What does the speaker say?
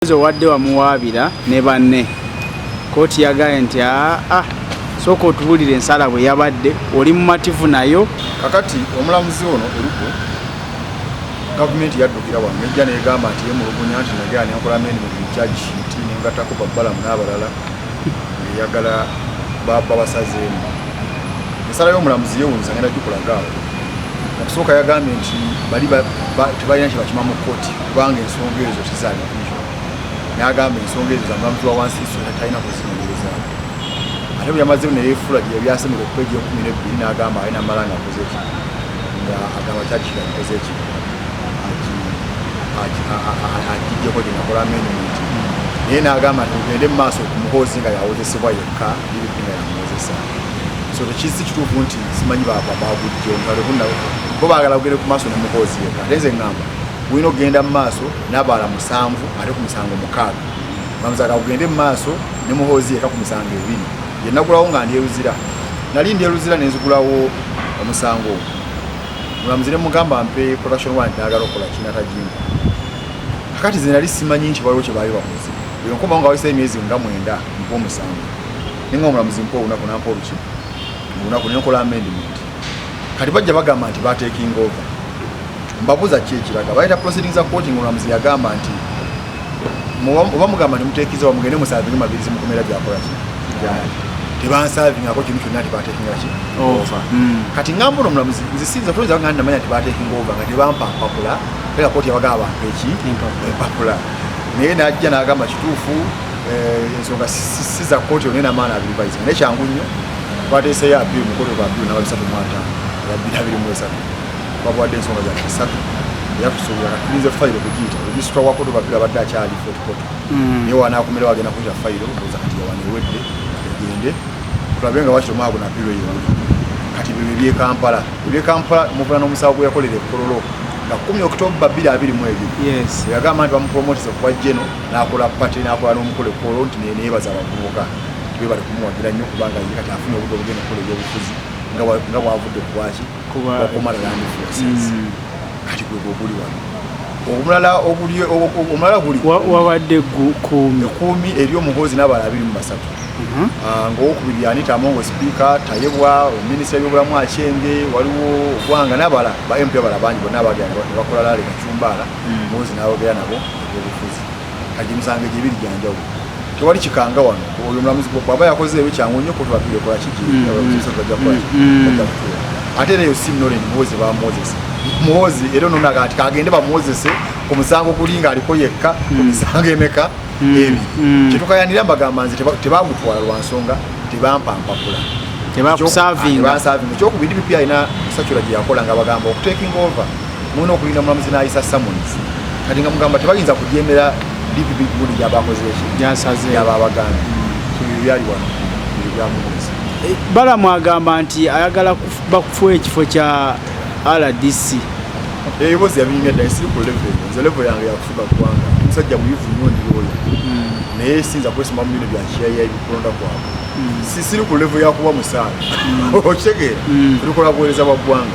Wadde wamuwaabira ne banne kkooti yagaye nti sooka otubuulire ensala bwe yabadde oli mumativu nayo. Kakati omulamuzi ono erugo gavumenti yaddukira wano nejja negamba nti yemulugunya nti nagya nenkola amendment mu charge sheet nengatako babbalamu n'abalala eyagala babasazeemu. Ensala y'omulamuzi yewunza ngenda gikulagaawo. Okusooka yagambye nti bali tebalina kye bakima mu kkooti kubanga ensonga ezo tizaali n'agamba ensonga ezo zamulamuzi wa wansi isonga talina kuzinywereza. Ate bwe yamazeewo ne yeefula gye yali asemera okupeegi y'ekumi n'agamba alina amala ng'akoze ki nga agamba kyakira akoze ki agijjeko gye nakola amendment naye n'agamba nti tugende mu maaso ku Muhoozi nga yawozesebwa yekka Mabirizi nga yamuwozesa. So tekisi kituufu nti simanyi babujjo nga bo baagala kugenda ku maaso ne Muhoozi yekka. Ate nze ŋŋamba wino ogenda mu maaso n'abaala 7 ate ku misango 6 bamuzaga kugende mu maaso ne Muhoozi yekka ku misango 2 ye nagulawo nga ndyeruzira nali ndyeruzira nenzigulawo omusango mulamuzi ne mugamba mpe production one n'agala okukola kinata jimba. Kakati ze nali simanyi nti waliwo kye baali bakoze eyo nkomawo nga wayisa emyezi nga 9 mpa omusango ninga omulamuzi mpa olunaku nampa oluki olunaku nenkola amendment. Kati bajja bagamba nti bateking over mbabuuza ki ekiraga bayita proceedings za court ng'omulamuzi yagamba nti oba mugamba ne muteekiza mugende musaavinge Mabirizi mukomera byakola ki tebansavingako kintu kyonna tebatekinga ki over. Kati ngamba omulamuzi nze sinza tulowooza nga namanya nti batekinga over nga tebampa mpapula era kooti yabagamba bampa eki empapula naye najja n'agamba kituufu ensonga si za kooti yonna enamaana abiri bayiza naye kyangu nnyo bateeseyo abiri mu kooti ba 2 na 3 babuwadde ensonga za 3 yakusuubira tulinze fayiro kugiyita registra wa kooti babiri abadde akyali fotokoto naye wanaakomera wagenda kuyita fayiro oza kati yawana ewedde egende tulabe nga wakiro maago na biro eyo kati byo ebyekampala muvula n'omusawo gwe yakolera ekkololo nga 10 Oktoba 2022 yagamba nti bamupromotisa kuba Geno n'akola pate n'akola n'omukolo ekkololo nti neyebaza abavubuka tibe bali kumuwagira nnyo kubanga ye kati afunye obudde obugenda okukola ebyobufuzi nga bwavudde kubaki okumala land forces. Kati gwe guli wano omulala guli wabadde kumi eri Omuhoozi n'abala 23 ng'owokubiri Anita Amongo speaker Tayebwa minisita y'ebyobulamu Achenge waliwo Gwanga n'abala ba MP abala bangi bonna abagenda bakola laale Kacumbala Muhoozi n'abogera nabo ebyobufuzi. Kati emisango gye ebiri gyanjawulo tewali kikanga wano oyo omulamuzi bw'aba yakoze ebyo kyangu nnyo kooti babiri ekola kiki ate neyo si Nolen Muhoozi bamuwozesa Muhoozi era nonaga ati kagende bamuwozese ku musango guli ng'aliko yekka ku misango emeka ebi kitukayanira mbagamba nze tebagutwala lwa nsonga tebampa mpapula tebakusavinga ekyokubiri DPP alina sakula gye yakola nga bagamba okuteking over mulina okulinda mulamuzi n'ayisa summons kati nga mugamba tebayinza kujeemera DPP gundi gyabakoze gyaba abaganda byali wano bya Muhoozi. Balamu agamba nti ayagala bakufuwa ekifo kya RDC. Ebibuuzo yabinyumya ddala siri ku level nze level yange yakufuga ggwanga musajja muyivu nnyo ndioyo naye sinza kwesima mu bino bya kiyayi bikulonda kwabwe siri ku level yakuba musaala okitegeera tulikola buweereza bwa ggwanga.